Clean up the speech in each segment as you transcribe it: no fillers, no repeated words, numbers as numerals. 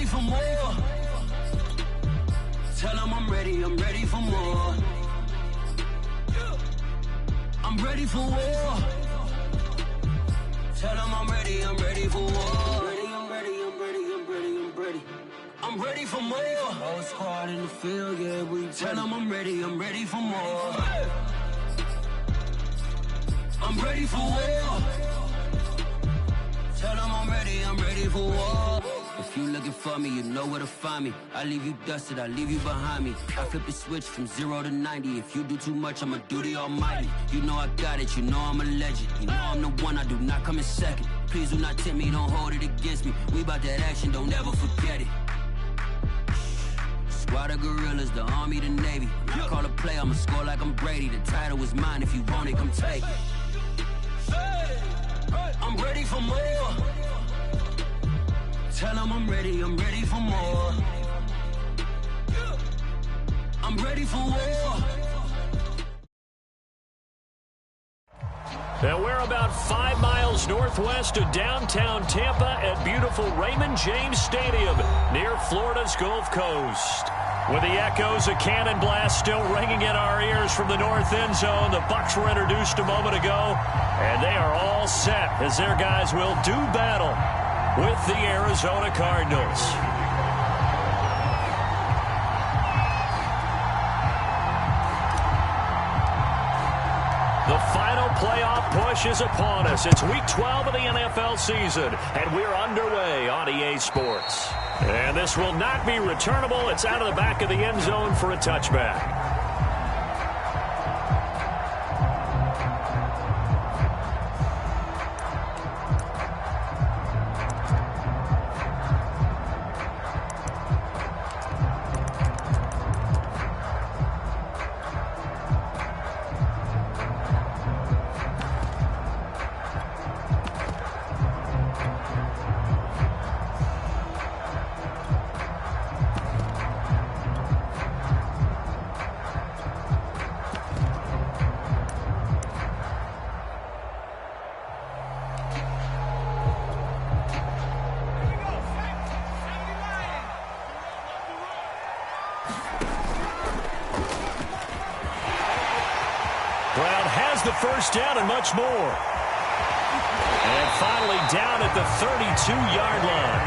for more. Tell them I'm ready for more. I'm ready for war. Tell them I'm ready for war. I'm ready for more. Whole squad in the field, yeah, we tell them I'm ready for more. I'm ready for war. Tell them I'm ready for war. If you looking for me, you know where to find me. I leave you dusted, I leave you behind me. I flip the switch from 0 to 90. If you do too much, I'ma do the almighty. You know I got it, you know I'm a legend. You know I'm the one, I do not come in second. Please do not tempt me, don't hold it against me. We bout that action, don't ever forget it. Squad of gorillas, the army, the navy. When I call a play, I'ma score like I'm Brady. The title is mine, if you want it, come take it. I'm ready for more. Tell them I'm ready for more. I'm ready for war. And we're about 5 miles northwest of downtown Tampa at beautiful Raymond James Stadium near Florida's Gulf Coast. With the echoes of cannon blast still ringing in our ears from the north end zone, the Bucs were introduced a moment ago, and they are all set as their guys will do battle with the Arizona Cardinals. The final playoff push is upon us. It's week 12 of the NFL season, and we're underway on EA Sports. And this will not be returnable. It's out of the back of the end zone for a touchback. The first down and much more. And finally down at the 32-yard line.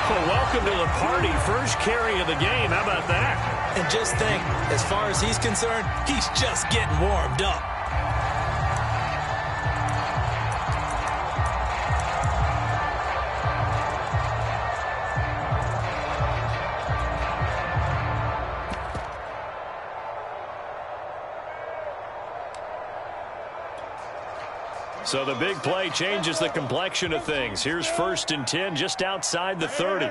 Well, welcome to the party. First carry of the game. How about that? And just think, as far as he's concerned, he's just getting warmed up. So the big play changes the complexion of things. Here's 1st and 10 just outside the 30.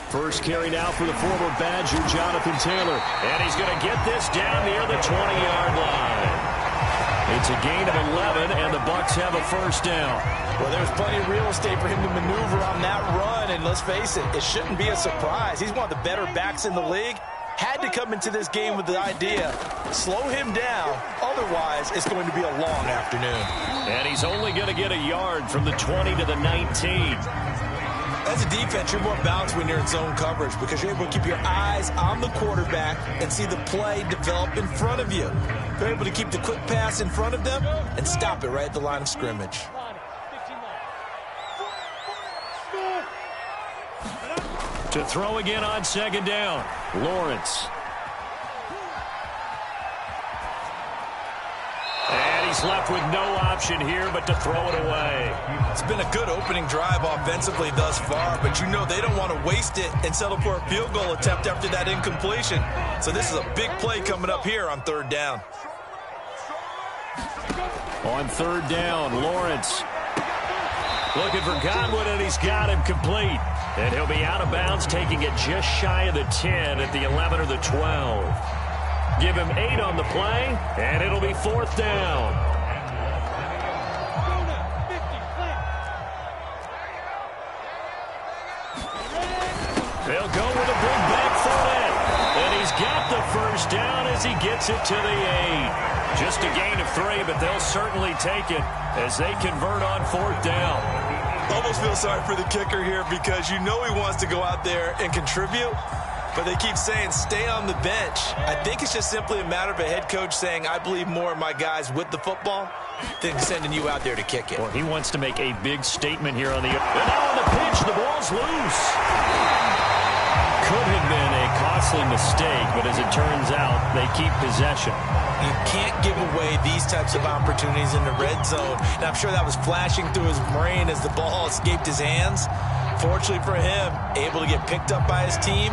First carry now for the former Badger, Jonathan Taylor. And he's going to get this down near the 20-yard line. It's a gain of 11, and the Bucs have a first down. Well, there's plenty of real estate for him to maneuver on that run. And let's face it, it shouldn't be a surprise. He's one of the better backs in the league. Had to come into this game with the idea, slow him down, otherwise it's going to be a long afternoon. And he's only going to get a yard from the 20 to the 19. As a defense, you're more balanced when you're in zone coverage because you're able to keep your eyes on the quarterback and see the play develop in front of you. You're able to keep the quick pass in front of them and stop it right at the line of scrimmage. To throw again on 2nd down, Lawrence. And he's left with no option here but to throw it away. It's been a good opening drive offensively thus far, but you know they don't want to waste it and settle for a field goal attempt after that incompletion. So this is a big play coming up here on 3rd down. On 3rd down, Lawrence looking for Godwin, and he's got him complete. And he'll be out of bounds, taking it just shy of the 10 at the 11 or the 12. Give him 8 on the play, and it'll be 4th down. They'll go with a big back foot in. And he's got the first down as he gets it to the 8. Just a gain of 3, but they'll certainly take it as they convert on 4th down. Of almost feel sorry for the kicker here because you know he wants to go out there and contribute, but they keep saying stay on the bench. I think it's just simply a matter of a head coach saying I believe more in my guys with the football than sending you out there to kick it. Well, he wants to make a big statement here on the... And now on the pitch, the ball's loose. Could have been a costly mistake, but as it turns out, they keep possession. You can't give away these types of opportunities in the red zone. And I'm sure that was flashing through his brain as the ball escaped his hands. Fortunately for him, able to get picked up by his team,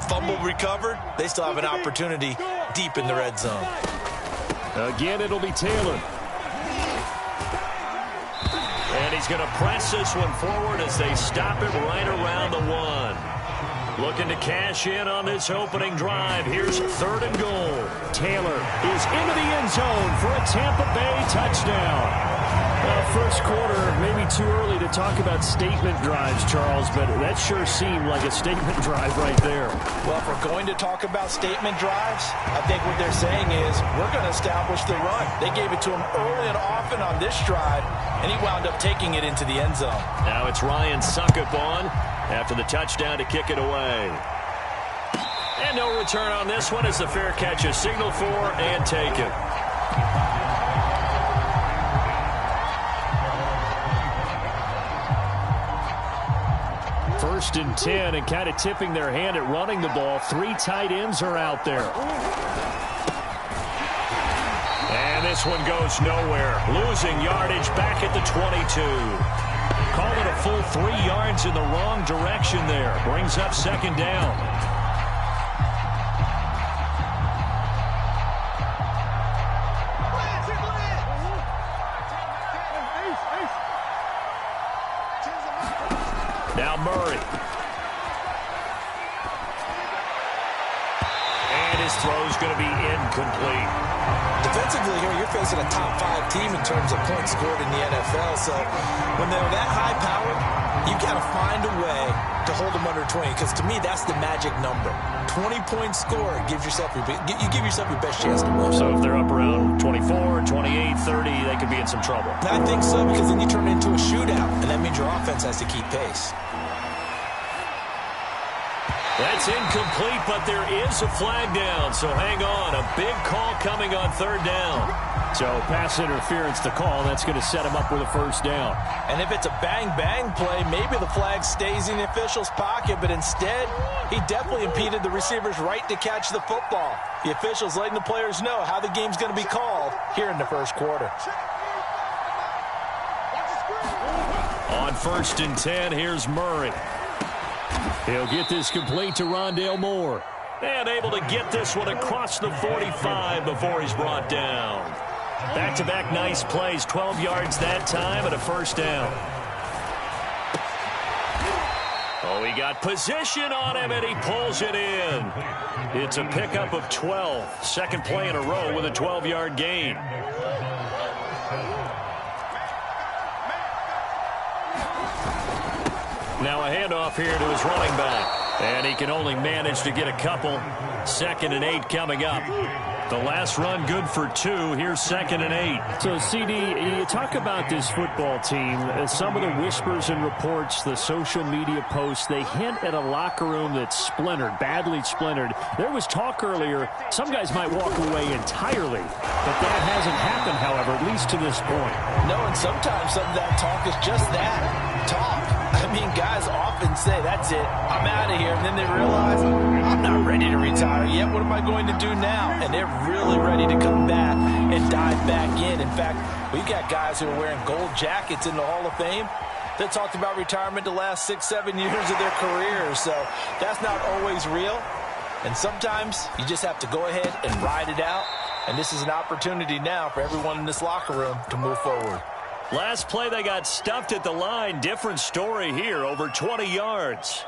fumble recovered. They still have an opportunity deep in the red zone. Again, it'll be Taylor. And he's going to press this one forward as they stop it right around the 1. Looking to cash in on this opening drive. Here's 3rd and goal. Taylor is into the end zone for a Tampa Bay touchdown. First quarter, maybe too early to talk about statement drives, Charles, but that sure seemed like a statement drive right there. Well, if we're going to talk about statement drives, I think what they're saying is we're going to establish the run. They gave it to him early and often on this drive, and he wound up taking it into the end zone. Now it's Ryan Suckup on after the touchdown to kick it away. And no return on this one as the fair catch is signaled for and taken. First and 10, and kind of tipping their hand at running the ball. 3 tight ends are out there. And this one goes nowhere. Losing yardage back at the 22. Call it a full 3 yards in the wrong direction there. Brings up 2nd down. Now Murray. And his throw's going to be incomplete. Defensively here, you're facing a top 5 team in terms of points scored in the NFL. So when they're that high powered, you got to find a way to hold them under 20. Because to me, that's the magic number. 20 points scored gives yourself you give yourself your best chance to win. So if they're up around 24, 28, 30, they could be in some trouble. I think so, because then you turn it into a shootout, and that means your offense has to keep pace. That's incomplete, but there is a flag down, so hang on. A big call coming on 3rd down. So pass interference to call. That's going to set him up with a 1st down. And if it's a bang-bang play, maybe the flag stays in the official's pocket, but instead, he definitely impeded the receiver's right to catch the football. The official's letting the players know how the game's going to be called here in the 1st quarter. On 1st and 10, here's Murray. He'll get this complete to Rondale Moore. And able to get this one across the 45 before he's brought down. Back-to-back nice plays, 12 yards that time and a 1st down. Oh, he got position on him and he pulls it in. It's a pickup of 12. 2nd play in a row with a 12-yard gain. Now a handoff here to his running back. And he can only manage to get a couple. 2nd and 8 coming up. The last run good for 2. Here's 2nd and 8. So, CD, you talk about this football team. Some of the whispers and reports, the social media posts, they hint at a locker room that's splintered, badly splintered. There was talk earlier, some guys might walk away entirely. But that hasn't happened, however, at least to this point. No, and sometimes some of that talk is just that, talk. I mean, guys often say, that's it, I'm out of here. And then they realize, I'm not ready to retire yet. What am I going to do now? And they're really ready to come back and dive back in. In fact, we've got guys who are wearing gold jackets in the Hall of Fame that talked about retirement the last 6-7 years of their careers. So that's not always real. And sometimes you just have to go ahead and ride it out. And this is an opportunity now for everyone in this locker room to move forward. Last play, they got stuffed at the line. Different story here, over 20 yards.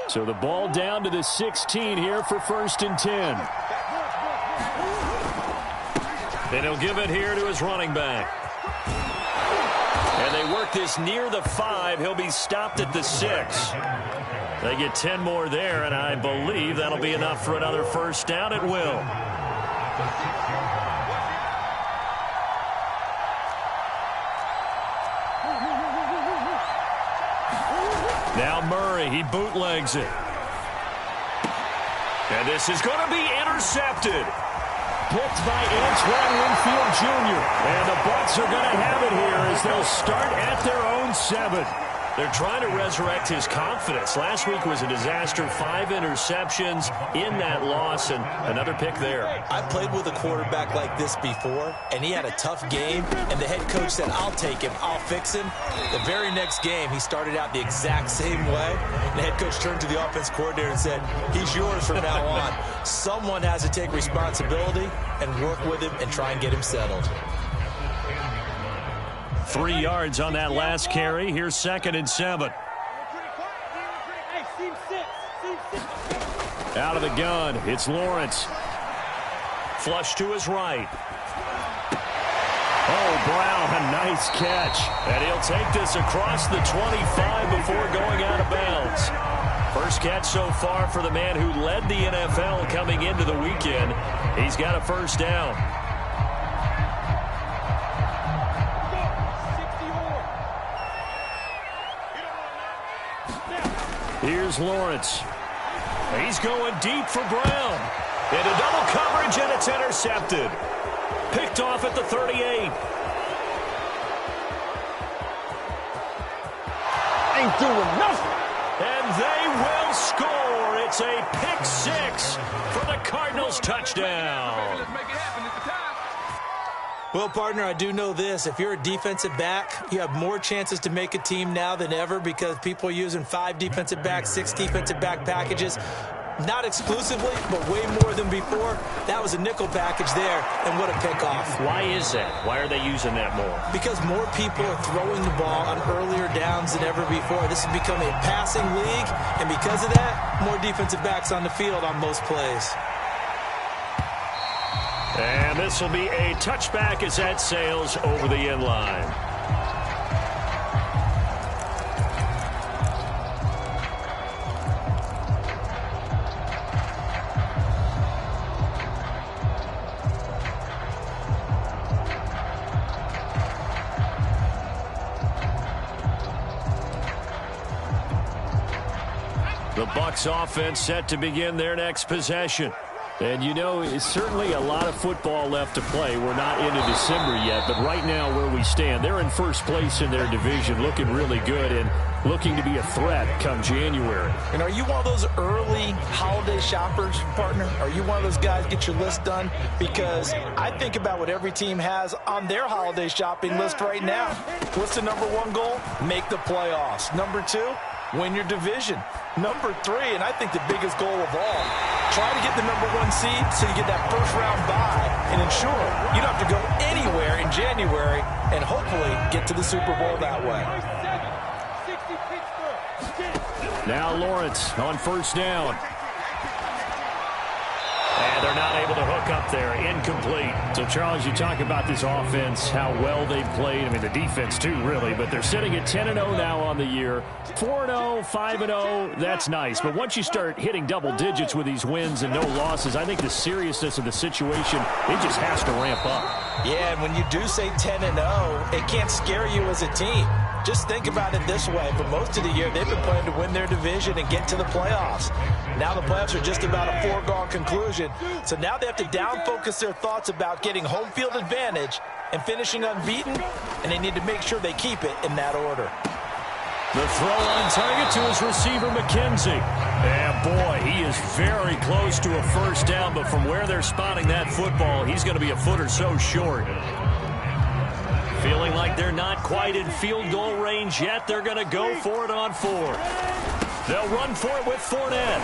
So the ball down to the 16 here for 1st and 10. And he'll give it here to his running back. And they work this near the 5. He'll be stopped at the 6. They get 10 more there, and I believe that'll be enough for another 1st down. It will. Now Murray, he bootlegs it. And this is going to be intercepted. Picked by Antoine Winfield Jr. And the Bucs are going to have it here as they'll start at their own 7. They're trying to resurrect his confidence. Last week was a disaster. 5 interceptions in that loss, and another pick there. I played with a quarterback like this before, and he had a tough game, and the head coach said, I'll take him, I'll fix him. The very next game, he started out the exact same way. The head coach turned to the offense coordinator and said, he's yours from now on. Someone has to take responsibility and work with him and try and get him settled. 3 yards on that last carry. Here's 2nd and 7. Out of the gun, it's Lawrence. Flush to his right. Oh, Brown, a nice catch. And he'll take this across the 25 before going out of bounds. First catch so far for the man who led the NFL coming into the weekend. He's got a first down. Here's Lawrence. He's going deep for Brown. Into double coverage, and it's intercepted. Picked off at the 38. Ain't doing nothing. And they will score. It's a pick 6 for the Cardinals touchdown. Well, partner, I do know this. If you're a defensive back, you have more chances to make a team now than ever because people are using 5 defensive backs, 6 defensive back packages. Not exclusively, but way more than before. That was a nickel package there, and what a pickoff. Why is that? Why are they using that more? Because more people are throwing the ball on earlier downs than ever before. This has become a passing league, and because of that, more defensive backs on the field on most plays. And this will be a touchback as that sails over the end line. The Bucs offense set to begin their next possession. And, you know, it's certainly a lot of football left to play. We're not into December yet, but right now where we stand, they're in first place in their division, looking really good and looking to be a threat come January. And are you one of those early holiday shoppers, partner? Are you one of those guys get your list done? Because I think about what every team has on their holiday shopping list right now. What's the number 1 goal? Make the playoffs. Number 2, win your division. Number 3, and I think the biggest goal of all, try to get the number 1 seed so you get that first round bye and ensure you don't have to go anywhere in January and hopefully get to the Super Bowl that way. Now Lawrence on first down. And they're not able to hook up there. Incomplete. So, Charles, you talk about this offense, how well they've played. I mean, the defense, too, really. But they're sitting at 10-0 now on the year. 4-0, 5-0, that's nice. But once you start hitting double digits with these wins and no losses, I think the seriousness of the situation, it just has to ramp up. Yeah, and when you do say 10-0, it can't scare you as a team. Just think about it this way. For most of the year, they've been playing to win their division and get to the playoffs. Now the playoffs are just about a foregone conclusion. So now they have to down-focus their thoughts about getting home field advantage and finishing unbeaten, and they need to make sure they keep it in that order. The throw on target to his receiver, McKenzie. And, boy, he is very close to a first down, but from where they're spotting that football, he's going to be a foot or so short. Feeling like they're not quite in field goal range yet, they're going to go for it on 4th. They'll run for it with Fournette.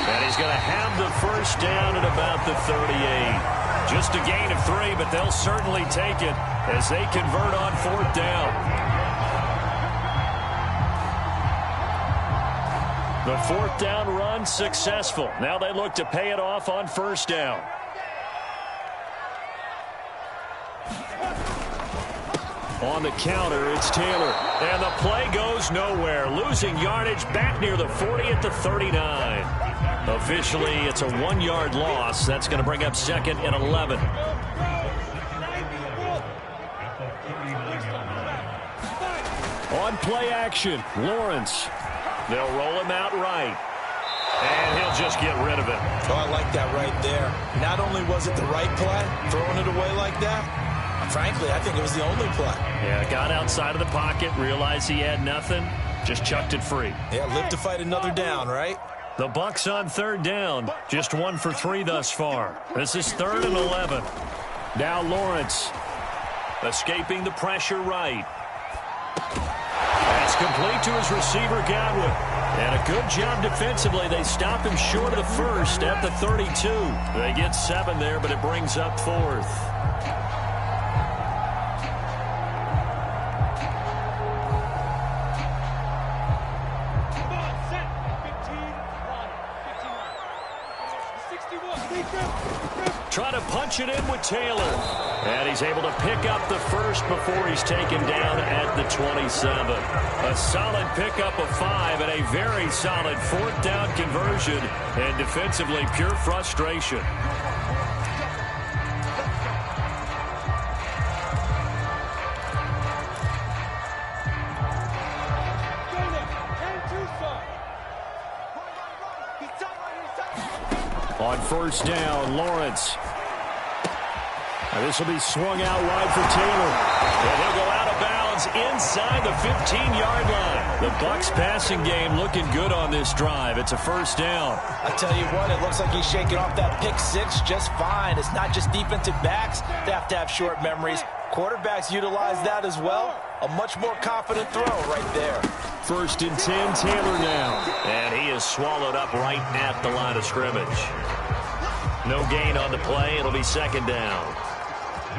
And he's going to have the first down at about the 38. Just a gain of 3, but they'll certainly take it as they convert on 4th down. The 4th down run successful. Now they look to pay it off on first down. On the counter, it's Taylor. And the play goes nowhere. Losing yardage back near the 40 at the 39. Officially, it's a 1-yard loss. That's going to bring up 2nd and 11. On play action, Lawrence. They'll roll him out right. And he'll just get rid of it. Oh, I like that right there. Not only was it the right play, throwing it away like that, frankly, I think it was the only play. Yeah, got outside of the pocket, realized he had nothing, just chucked it free. Yeah, live to fight another down, right? The Bucs on third down, just 1 for 3 thus far. This is 3rd and 11. Now Lawrence, escaping the pressure right. That's complete to his receiver, Godwin. And a good job defensively. They stop him short of the first at the 32. They get 7 there, but it brings up 4th. Try to punch it in with Taylor. And he's able to pick up the first before he's taken down at the 27. A solid pickup of 5 and a very solid 4th down conversion. And defensively, pure frustration. On first down, Lawrence. This will be swung out wide for Taylor. And he'll go out of bounds inside the 15-yard line. The Bucs passing game looking good on this drive. It's a first down. I tell you what, it looks like he's shaking off that pick 6 just fine. It's not just defensive backs. They have to have short memories. Quarterbacks utilize that as well. A much more confident throw right there. 1st and 10, Taylor now. And he is swallowed up right at the line of scrimmage. No gain on the play. It'll be 2nd down.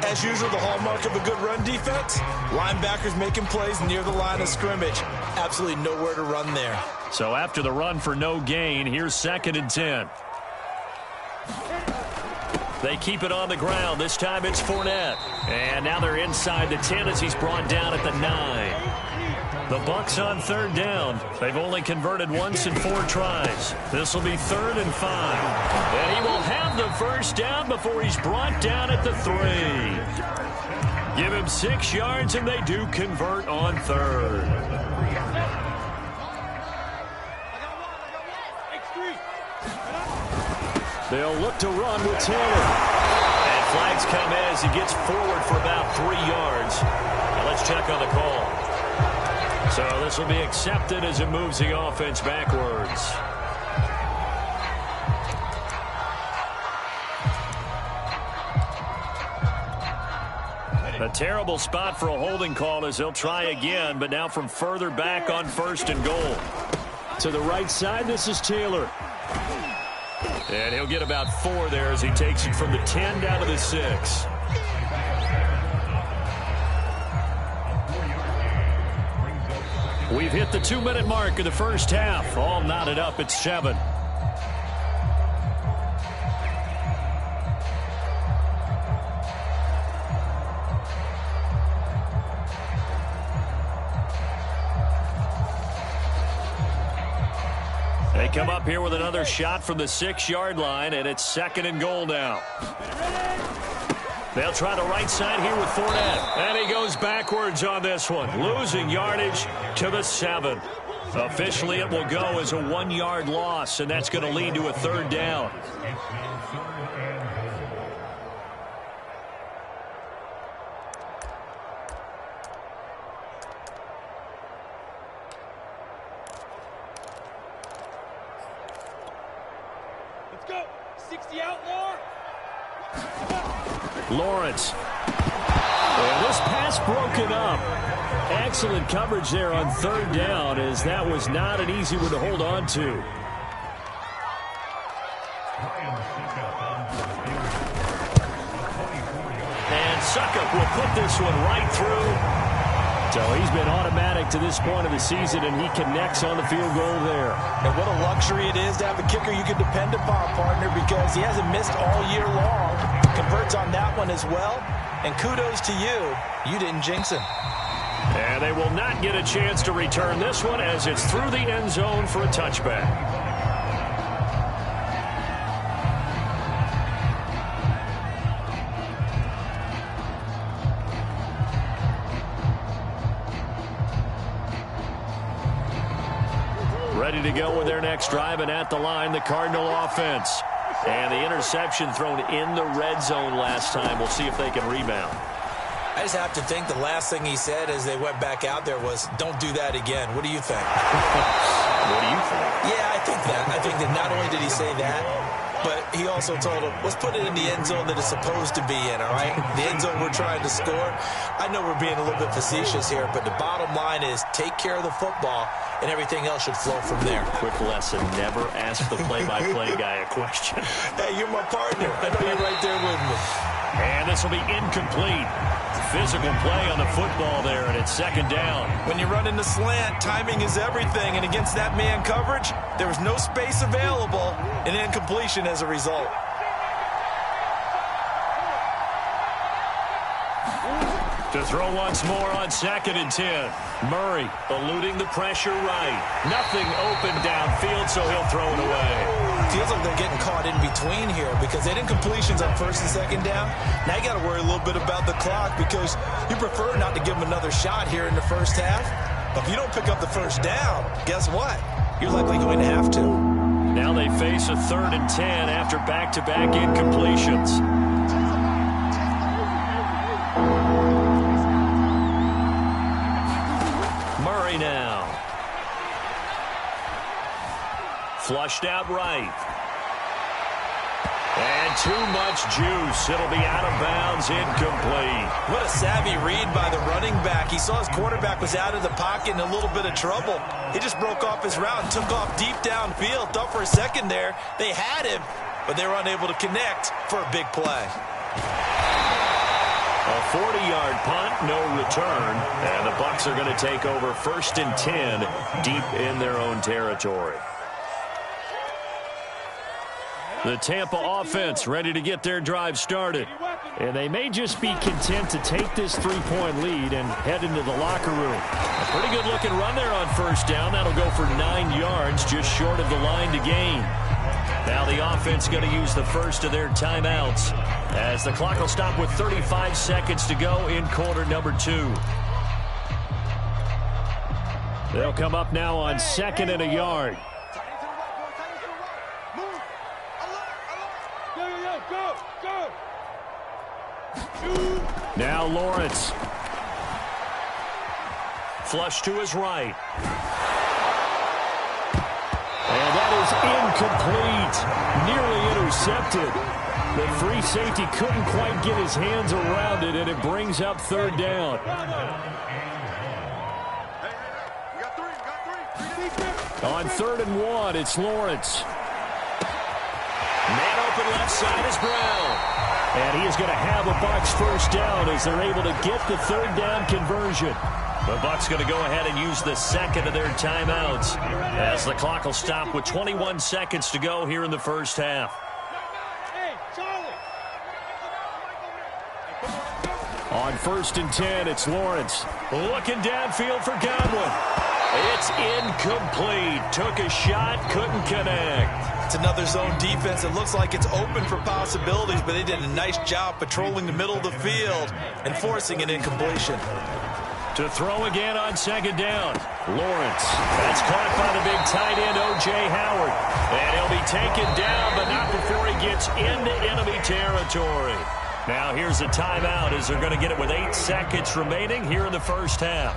As usual, the hallmark of a good run defense, linebackers making plays near the line of scrimmage. Absolutely nowhere to run there. So after the run for no gain, here's 2nd and 10. They keep it on the ground. This time it's Fournette. And now they're inside the 10 as he's brought down at the 9. The Bucs on 3rd down. They've only converted once in 4 tries. This will be 3rd and 5. And he will have the first down before he's brought down at the 3. Give him 6 yards, and they do convert on 3rd. They'll look to run with Taylor. And flags come in as he gets forward for about 3 yards. Now let's check on the call. So this will be accepted as it moves the offense backwards. A terrible spot for a holding call as they'll try again, but now from further back on 1st and goal. To the right side, this is Taylor. And he'll get about 4 there as he takes it from the 10 down to the 6. We've hit the 2-minute mark of the first half. All knotted up at 7. They come up here with another shot from the 6-yard line, and it's 2nd and goal now. They'll try the right side here with Fournette. And he goes backwards on this one, losing yardage to the 7. Officially, it will go as a 1-yard loss, and that's going to lead to a 3rd down. Let's go. 60 out more. Lawrence. And this pass broken up. Excellent coverage there on 3rd down, as that was not an easy one to hold on to. And Suckup will put this one right through. So he's been automatic to this point of the season, and he connects on the field goal there. And what a luxury it is to have a kicker you can depend upon, partner, because he hasn't missed all year long. Converts on that one as well. And kudos to you. You didn't jinx him. And they will not get a chance to return this one as it's through the end zone for a touchback. Ready to go with their next drive, and at the line, the Cardinal offense. And the interception thrown in the red zone last time. We'll see if they can rebound. I just have to think the last thing he said as they went back out there was, don't do that again. What do you think? What do you think? Yeah, I think that. I think that not only did he say that, but he also told him, let's put it in the end zone that it's supposed to be in, all right? The end zone we're trying to score. I know we're being a little bit facetious here, but the bottom line is take care of the football, and everything else should flow from there. Quick lesson, never ask the play-by-play guy a question. Hey, you're my partner. I know you're right there with me. And this will be incomplete. Physical play on the football there, and it's second down. When you run in the slant, timing is everything, and against that man coverage, there was no space available, and incompletion as a result. To throw once more on 2nd and 10. Murray eluding the pressure right. Nothing open downfield, so he'll throw it away. Feels like they're getting caught in between here because they did completions on 1st and 2nd down. Now you got to worry a little bit about the clock because you prefer not to give them another shot here in the first half. But if you don't pick up the first down, guess what? You're likely going to have to. Now they face a 3rd and 10 after back-to-back incompletions. Murray now. Flushed out right. And too much juice. It'll be out of bounds, incomplete. What a savvy read by the running back. He saw his quarterback was out of the pocket in a little bit of trouble. He just broke off his route and took off deep downfield. Thought for a second there they had him, but they were unable to connect for a big play. A 40-yard punt, no return. And the Bucs are going to take over 1st and 10 deep in their own territory. The Tampa offense ready to get their drive started. And they may just be content to take this 3-point lead and head into the locker room. A pretty good-looking run there on 1st down. That'll go for 9 yards, just short of the line to gain. Now the offense going to use the first of their timeouts as the clock will stop with 35 seconds to go in quarter number 2. They'll come up now on 2nd and a yard. Now Lawrence. Flush to his right. And that is incomplete. Nearly intercepted. The free safety couldn't quite get his hands around it, and it brings up 3rd down. On 3rd and 1, it's Lawrence. Man open left side is Brown. And he is going to have a Bucs 1st down as they're able to get the 3rd down conversion. The Bucs going to go ahead and use the second of their timeouts as the clock will stop with 21 seconds to go here in the first half. On 1st and 10, it's Lawrence. Looking downfield for Godwin. It's incomplete. Took a shot, couldn't connect. It's another zone defense. It looks like it's open for possibilities, but they did a nice job patrolling the middle of the field and forcing an incompletion. To throw again on 2nd down. Lawrence. That's caught by the big tight end, O.J. Howard. And he'll be taken down, but not before he gets into enemy territory. Now here's a timeout as they're going to get it with 8 seconds remaining here in the first half.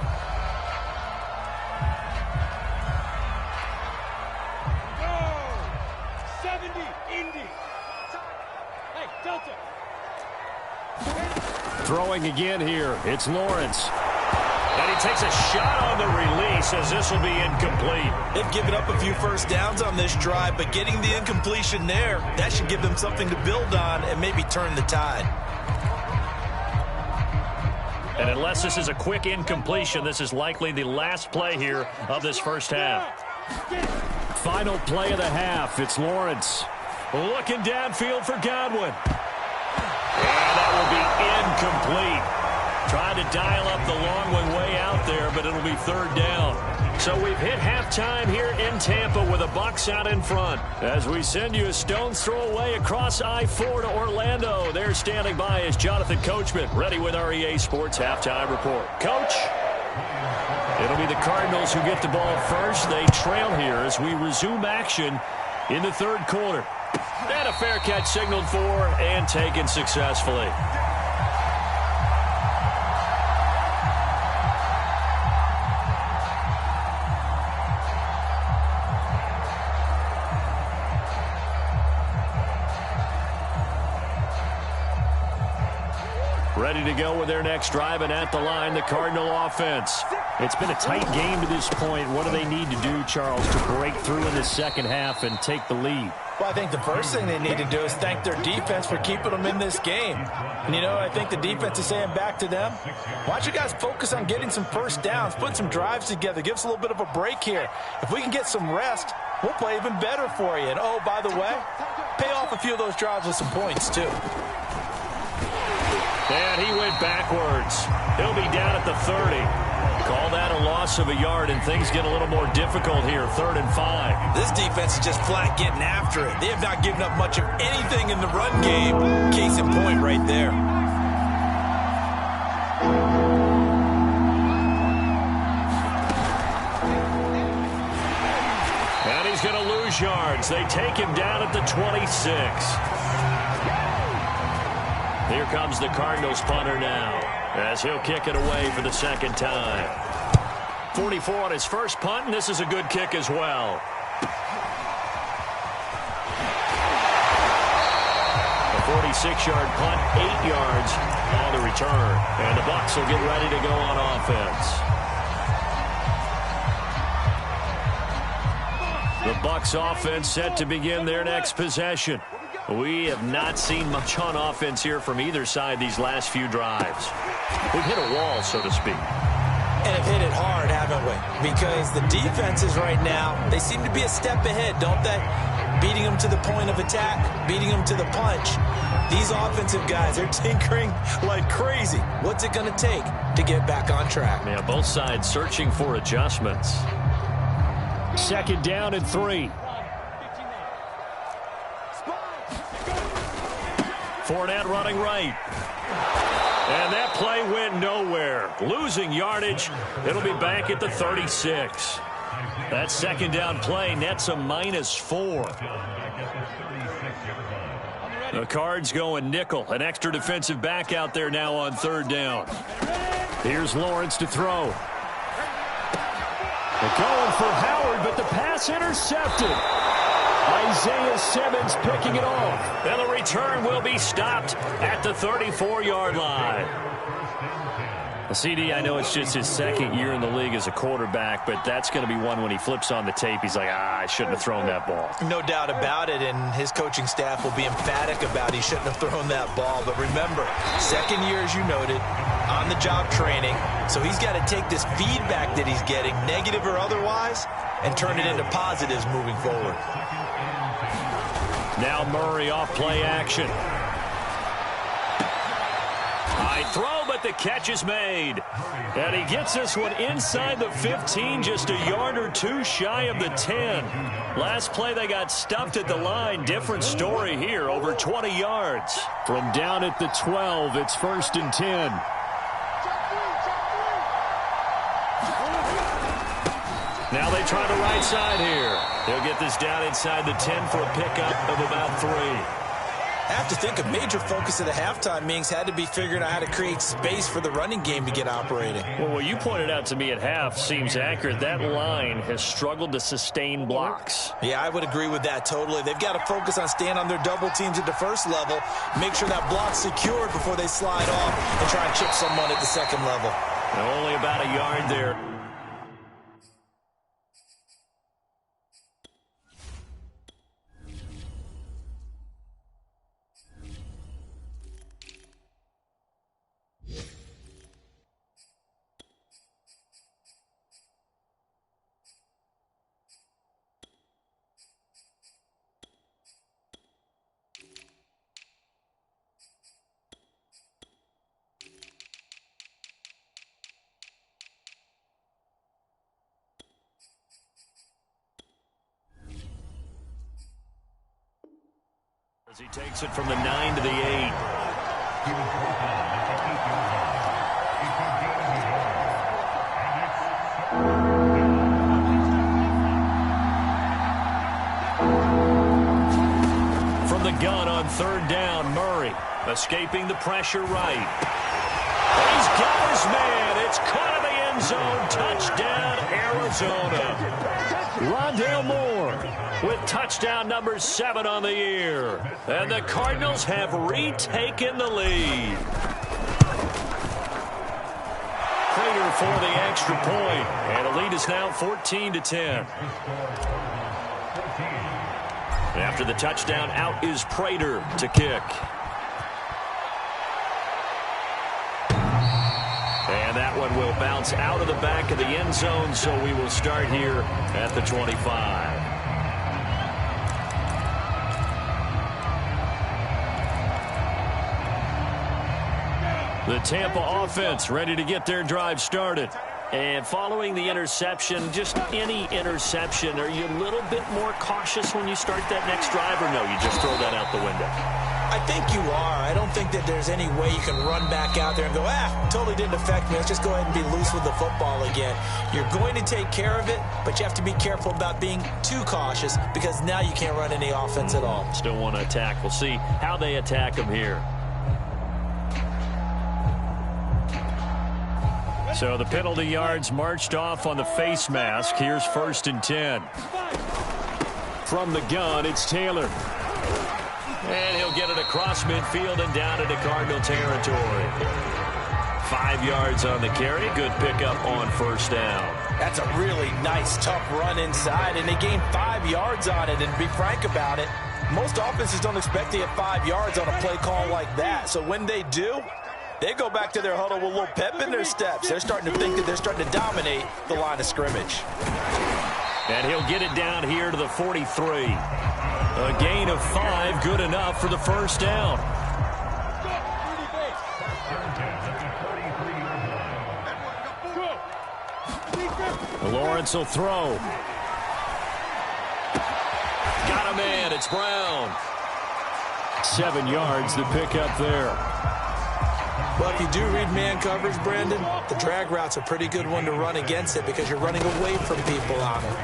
Throwing again here, it's Lawrence. And he takes a shot on the release as this will be incomplete. They've given up a few 1st downs on this drive, but getting the incompletion there, that should give them something to build on and maybe turn the tide. And unless this is a quick incompletion, this is likely the last play here of this first half. Final play of the half, it's Lawrence. Looking downfield for Godwin. And that will be incomplete. Trying to dial up the long one way out there, but it'll be 3rd down. So we've hit halftime here in Tampa with the Bucs out in front. As we send you a stone's throw away across I-4 to Orlando. There standing by is Jonathan Coachman, ready with our EA Sports Halftime Report. Coach? It'll be the Cardinals who get the ball first. They trail here as we resume action in the third quarter. And a fair catch signaled for and taken successfully. Ready to go with their next drive, and at the line, the Cardinal offense. It's been a tight game to this point. What do they need to do, Charles, to break through in the second half and take the lead? Well, I think the first thing they need to do is thank their defense for keeping them in this game. And, you know, I think the defense is saying back to them, why don't you guys focus on getting some first downs, putting some drives together, give us a little bit of a break here. If we can get some rest, we'll play even better for you. And, oh, by the way, pay off a few of those drives with some points, too. And he went backwards. He'll be down at the 30. Call that a loss of a yard, and things get a little more difficult here, 3rd and 5. This defense is just flat getting after it. They have not given up much of anything in the run game. Case in point right there. And he's going to lose yards. They take him down at the 26. Here comes the Cardinals punter now, as he'll kick it away for the second time. 44 on his first punt, and this is a good kick as well. A 46-yard punt, 8 yards on the return. And the Bucs will get ready to go on offense. The Bucs offense set to begin their next possession. We have not seen much on offense here from either side these last few drives. We've hit a wall, so to speak. And have hit it hard, haven't we? Because the defenses right now, they seem to be a step ahead, don't they? Beating them to the point of attack, beating them to the punch. These offensive guys are tinkering like crazy. What's it going to take to get back on track? Yeah, both sides searching for adjustments. 2nd down and 3. Fournette running right. And that play went nowhere. Losing yardage. It'll be back at the 36. That 2nd down play nets a -4. The Cards going nickel. An extra defensive back out there now on 3rd down. Here's Lawrence to throw. They're going for Howard, but the pass intercepted. Isaiah Simmons picking it off. And the return will be stopped at the 34-yard line. CD, I know it's just his 2nd year in the league as a quarterback, but that's going to be one when he flips on the tape. He's like, I shouldn't have thrown that ball. No doubt about it, and his coaching staff will be emphatic about he shouldn't have thrown that ball. But remember, 2nd year, as you noted, on-the-job training. So he's got to take this feedback that he's getting, negative or otherwise, and turn it into positives moving forward. Now Murray off play action. High throw, but the catch is made. And he gets this one inside the 15, just a yard or two shy of the 10. Last play they got stuffed at the line. Different story here, over 20 yards. From down at the 12, it's 1st and 10. Now they try the right side here. They'll get this down inside the 10 for a pickup of about 3. I have to think a major focus of the halftime meetings had to be figuring out how to create space for the running game to get operating. Well, what you pointed out to me at half seems accurate. That line has struggled to sustain blocks. Yeah, I would agree with that totally. They've got to focus on staying on their double teams at the first level, make sure that block's secured before they slide off and try and chip someone at the second level. And only about a yard there. As he takes it from the 9 to the 8. on third down. Murray escaping the pressure right. He's got his man. It's caught in the end zone. Touchdown, Arizona. Rondale Moore with touchdown number 7 on the year. And the Cardinals have retaken the lead. Prater for the extra point. And the lead is now 14-10. After the touchdown, out is Prater to kick. And that one will bounce out of the back of the end zone, so we will start here at the 25. The Tampa offense ready to get their drive started. And following the interception, just any interception, are you a little bit more cautious when you start that next drive, or no, you just throw that out the window? I think you are. I don't think that there's any way you can run back out there and go, totally didn't affect me. Let's just go ahead and be loose with the football again. You're going to take care of it, but you have to be careful about being too cautious because now you can't run any offense at all. Still want to attack. We'll see how they attack them here. So the penalty yards marched off on the face mask. Here's 1st and 10. From the gun, it's Taylor. And he'll get it across midfield and down into Cardinal territory. 5 yards on the carry. Good pickup on 1st down. That's a really nice, tough run inside, and they gained 5 yards on it. And to be frank about it, most offenses don't expect to get 5 yards on a play call like that. So when they do, they go back to their huddle with a little pep in their steps. They're starting to think that they're starting to dominate the line of scrimmage. And he'll get it down here to the 43. A gain of 5, good enough for the 1st down. Lawrence will throw. Got a man, it's Brown. 7 yards to pick up there. Well, if you do read man coverage, Brandon, the drag route's a pretty good one to run against it because you're running away from people on it.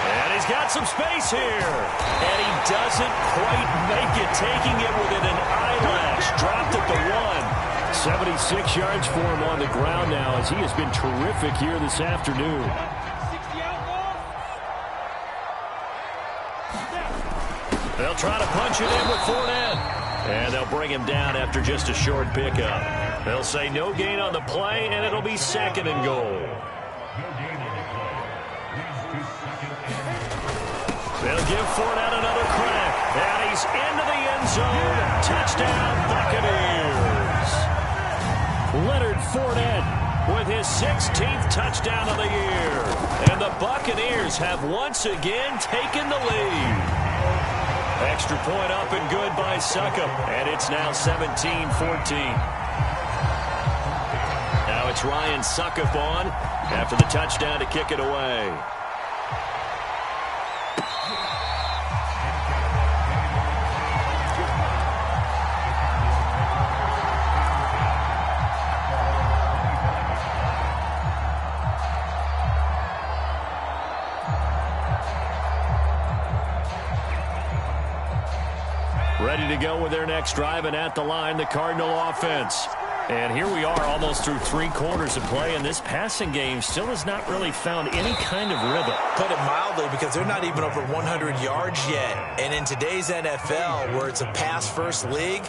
And he's got some space here. And he doesn't quite make it, taking it within an eyelash. Dropped at the 1. 76 yards for him on the ground now as he has been terrific here this afternoon. They'll try to punch it in with Fournette. And they'll bring him down after just a short pickup. They'll say no gain on the play, and it'll be 2nd and goal. They'll give Fournette another crack. And he's into the end zone. Touchdown, Buccaneers. Leonard Fournette with his 16th touchdown of the year. And the Buccaneers have once again taken the lead. Extra point up and good by Succop. And it's now 17-14. Now it's Ryan Succop on after the touchdown to kick it away. Ready to go with their next drive, and at the line, the Cardinal offense. And here we are almost through 3 quarters of play, and this passing game still has not really found any kind of rhythm. Put it mildly, because they're not even over 100 yards yet. And in today's NFL, where it's a pass-first league,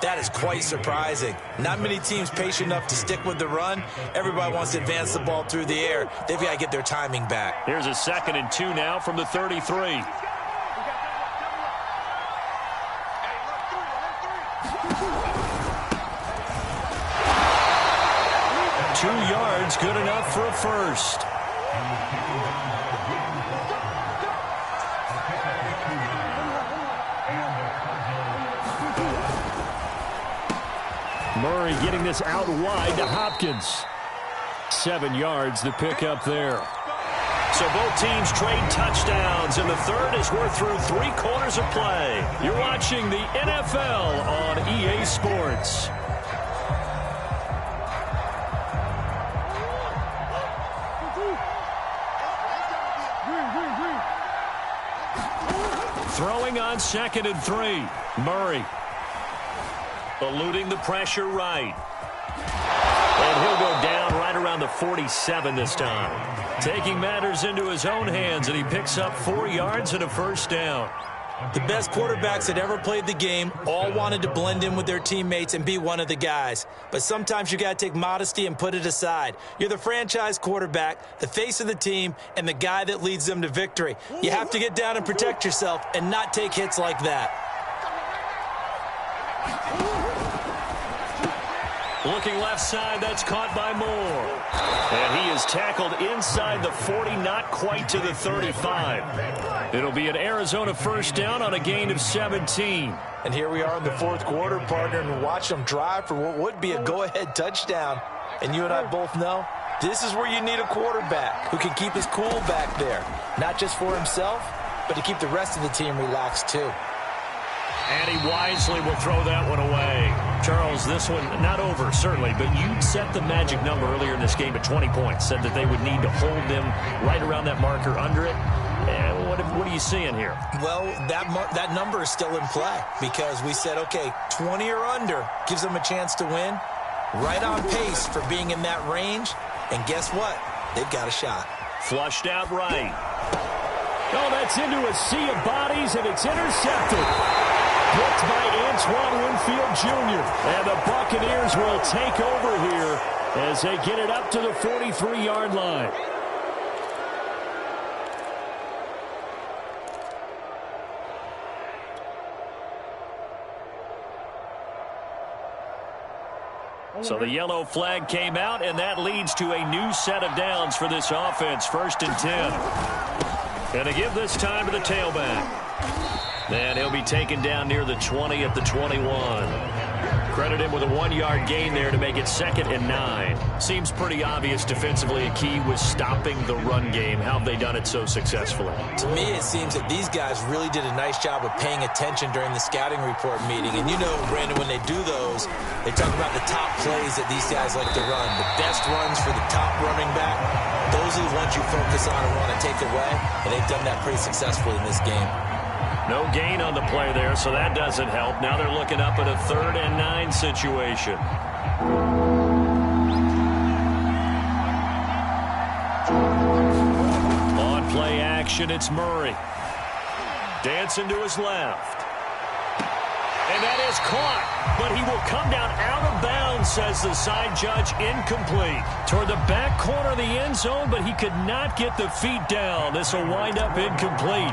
that is quite surprising. Not many teams patient enough to stick with the run. Everybody wants to advance the ball through the air. They've got to get their timing back. Here's a 2nd and 2 now from the 33. Two yards, good enough for a first. Murray getting this out wide to Hopkins. 7 yards to pick up there. So both teams trade touchdowns, and the third as we're through 3 quarters of play. You're watching the NFL on EA Sports. Throwing on 2nd and 3. Murray. Eluding the pressure right. And he'll go down right around the 47 this time. Taking matters into his own hands, and he picks up 4 yards and a first down. The best quarterbacks that ever played the game all wanted to blend in with their teammates and be one of the guys. But sometimes you got to take modesty and put it aside. You're the franchise quarterback, the face of the team, and the guy that leads them to victory. You have to get down and protect yourself and not take hits like that. Looking left side, that's caught by Moore. And he is tackled inside the 40, not quite to the 35. It'll be an Arizona first down on a gain of 17. And here we are in the 4th quarter, partner, and watch them drive for what would be a go-ahead touchdown. And you and I both know this is where you need a quarterback who can keep his cool back there. Not just for himself, but to keep the rest of the team relaxed too. And he wisely will throw that one away. Charles, this one not over, certainly, but you set the magic number earlier in this game at 20 points. Said that they would need to hold them right around that marker under it. And what are you seeing here? Well, that number is still in play because we said, okay, 20 or under gives them a chance to win. Right on pace for being in that range. And guess what? They've got a shot. Flushed out right. Oh, that's into a sea of bodies, and it's intercepted. Blocked by Antoine Winfield Jr. And the Buccaneers will take over here as they get it up to the 43-yard line. So the yellow flag came out, and that leads to a new set of downs for this offense. 1st and 10. And to give this time to the tailback. And he'll be taken down near the 20 at the 21. Credit him with a 1-yard gain there to make it 2nd and 9. Seems pretty obvious defensively a key was stopping the run game. How have they done it so successfully? To me, it seems that these guys really did a nice job of paying attention during the scouting report meeting. And you know, Brandon, when they do those, they talk about the top plays that these guys like to run. The best runs for the top running back. Those are the ones you focus on and want to take away. And they've done that pretty successfully in this game. No gain on the play there, so that doesn't help. Now they're looking up at a 3rd and 9 situation. On play action, it's Murray. Dancing to his left. And that is caught, but he will come down out of bounds, says the side judge, incomplete. Toward the back corner of the end zone, but he could not get the feet down. This will wind up incomplete.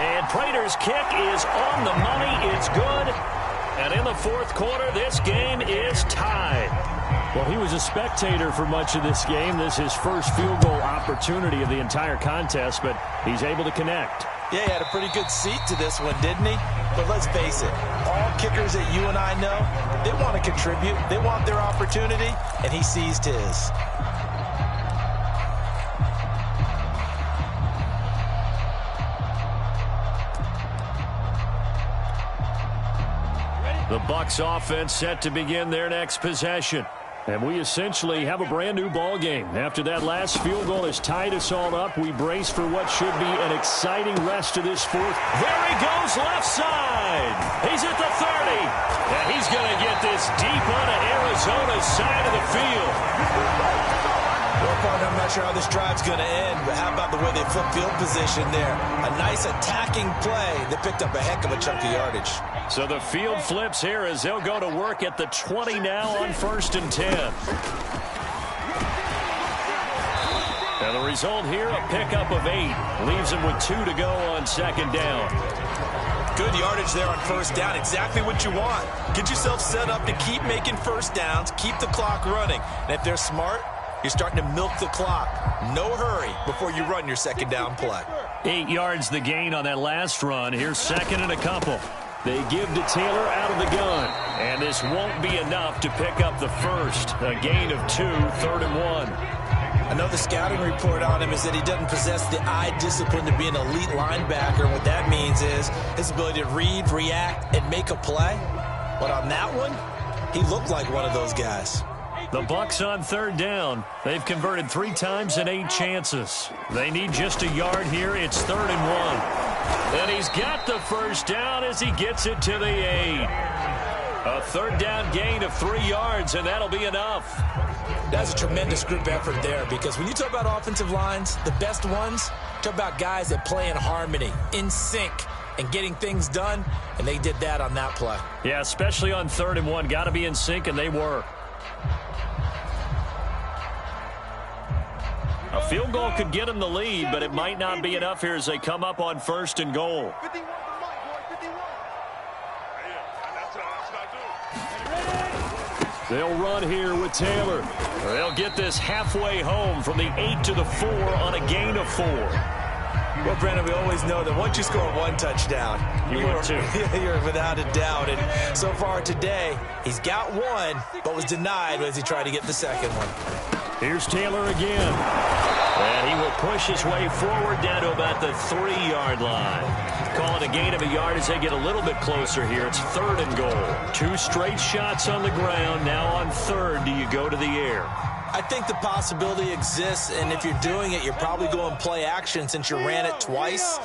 And Prater's kick is on the money. It's good. And in the 4th quarter, this game is tied. Well, he was a spectator for much of this game. This is his first field goal opportunity of the entire contest, but he's able to connect. Yeah, he had a pretty good seat to this one, didn't he? But let's face it, all kickers that you and I know, they want to contribute. They want their opportunity, and he seized his. The Bucs offense set to begin their next possession. And we essentially have a brand-new ball game. After that last field goal has tied us all up, we brace for what should be an exciting rest of this 4th. There he goes, left side. He's at the 30. And he's going to get this deep onto Arizona's side of the field. Well, partner, I'm not sure how this drive's going to end, but how about the way they flip field position there? A nice attacking play that picked up a heck of a chunk of yardage. So the field flips here as they'll go to work at the 20 now on 1st and 10. And the result here, a pickup of 8. Leaves him with 2 to go on 2nd down. Good yardage there on 1st down. Exactly what you want. Get yourself set up to keep making 1st downs, keep the clock running. And if they're smart, you're starting to milk the clock. No hurry before you run your 2nd down play. 8 yards the gain on that last run. Here's 2nd and a couple. They give to Taylor out of the gun. And this won't be enough to pick up the first. A gain of 2, 3rd and 1. I know the scouting report on him is that he doesn't possess the eye discipline to be an elite linebacker. What that means is his ability to read, react, and make a play. But on that one, he looked like one of those guys. The Bucs on third down. They've converted 3 times in 8 chances. They need just a yard here. It's 3rd and 1. And he's got the first down as he gets it to the 8. A 3rd down gain of 3 yards, and that'll be enough. That's a tremendous group effort there, because when you talk about offensive lines, the best ones, talk about guys that play in harmony, in sync, and getting things done, and they did that on that play. Yeah, especially on 3rd and 1. Got to be in sync, and they were. A field goal could get them the lead, but it might not be enough here as they come up on 1st and goal. They'll run here with Taylor. They'll get this halfway home from the 8 to the 4 on a gain of 4. Well, Brandon, we always know that once you score 1 touchdown, you're without a doubt. And so far today, he's got 1, but was denied as he tried to get the second one. Here's Taylor again. And he will push his way forward down to about the 3-yard line. Call it a gain of a yard as they get a little bit closer here. It's 3rd and goal. 2 straight shots on the ground. Now on 3rd, do you go to the air? I think the possibility exists, and if you're doing it, you're probably going play action since you ran it twice.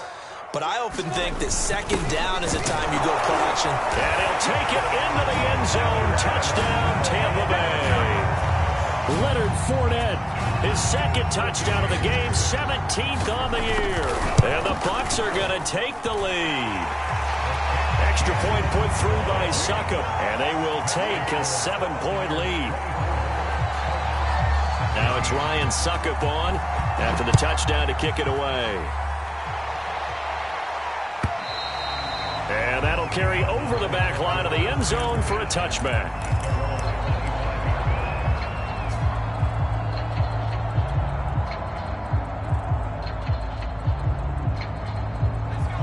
But I often think that 2nd down is the time you go play action. And he'll take it into the end zone. Touchdown, Tampa Bay. Leonard Fournette, his 2nd touchdown of the game, 17th on the year. And the Bucs are going to take the lead. Extra point put through by Succop, and they will take a 7-point lead. Now it's Ryan Succop on after the touchdown to kick it away. And that'll carry over the back line of the end zone for a touchback.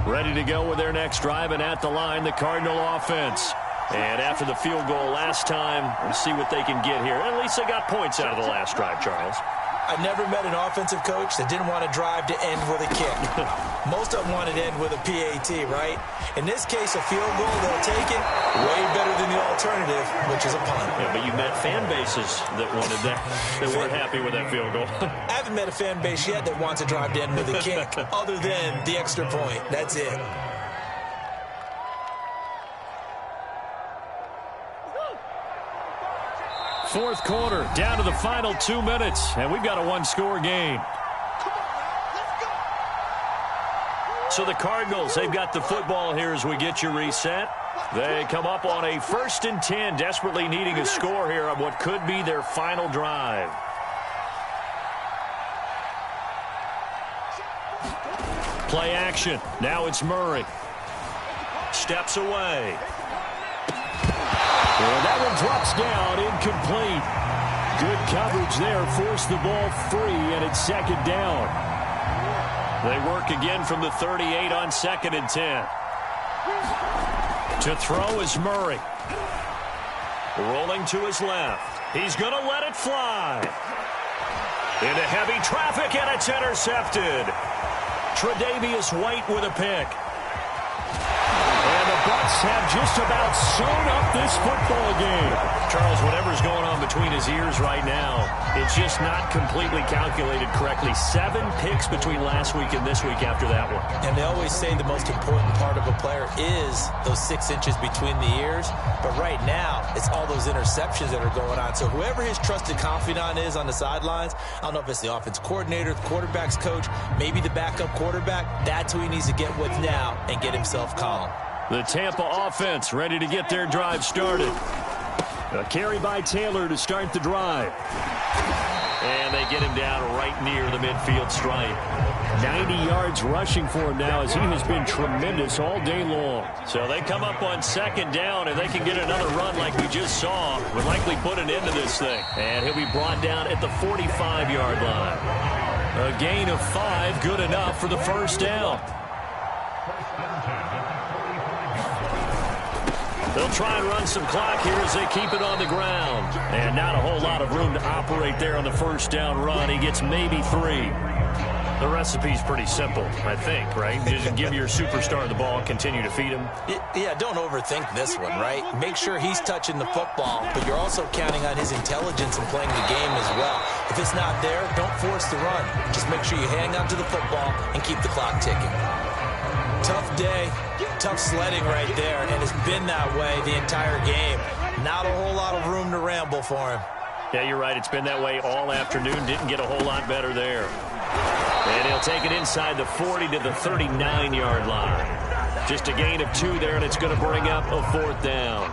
Ready to go with their next drive, and at the line, the Cardinal offense. And after the field goal last time, we'll see what they can get here. At least they got points out of the last drive, Charles. I never met an offensive coach that didn't want to drive to end with a kick. Most of them wanted to end with a PAT, right? In this case, a field goal, they'll take it. Way better than the alternative, which is a punt. Yeah, but you met fan bases that wanted that, that weren't happy with that field goal. I haven't met a fan base yet that wants to drive to end with a kick, other than the extra point. That's it. Fourth quarter, down to the final 2 minutes, and we've got a 1-score game. So the Cardinals, they've got the football here as we get you reset. They come up on a 1st and 10, desperately needing a score here on what could be their final drive. Play action. Now it's Murray. Steps away. And that one drops down, incomplete. Good coverage there, forced the ball free, and it's 2nd down. They work again from the 38 on 2nd and 10. To throw is Murray. Rolling to his left. He's going to let it fly. Into heavy traffic, and it's intercepted. Tre'Davious White with a pick. Bucs have just about sewn up this football game. Charles, whatever's going on between his ears right now, it's just not completely calculated correctly. 7 picks between last week and this week after that one. And they always say the most important part of a player is those 6 inches between the ears. But right now, it's all those interceptions that are going on. So whoever his trusted confidant is on the sidelines, I don't know if it's the offense coordinator, the quarterback's coach, maybe the backup quarterback, that's who he needs to get with now and get himself calm. The Tampa offense ready to get their drive started. A carry by Taylor to start the drive. And they get him down right near the midfield stripe. 90 yards rushing for him now as he has been tremendous all day long. So they come up on 2nd down, and they can get another run like we just saw. Would likely put an end to this thing. And he'll be brought down at the 45-yard line. A gain of 5, good enough for the 1st down. They'll try and run some clock here as they keep it on the ground. And not a whole lot of room to operate there on the 1st down run. He gets maybe 3. The recipe's pretty simple, I think, right? Just give your superstar the ball, continue to feed him. Yeah, don't overthink this one, right? Make sure he's touching the football, but you're also counting on his intelligence in playing the game as well. If it's not there, don't force the run. Just make sure you hang on to the football and keep the clock ticking. Tough day, tough sledding right there, and it's been that way the entire game. Not a whole lot of room to ramble for him. Yeah, you're right. It's been that way all afternoon. Didn't get a whole lot better there. And he'll take it inside the 40 to the 39-yard line. Just a gain of 2 there, and it's going to bring up a 4th down.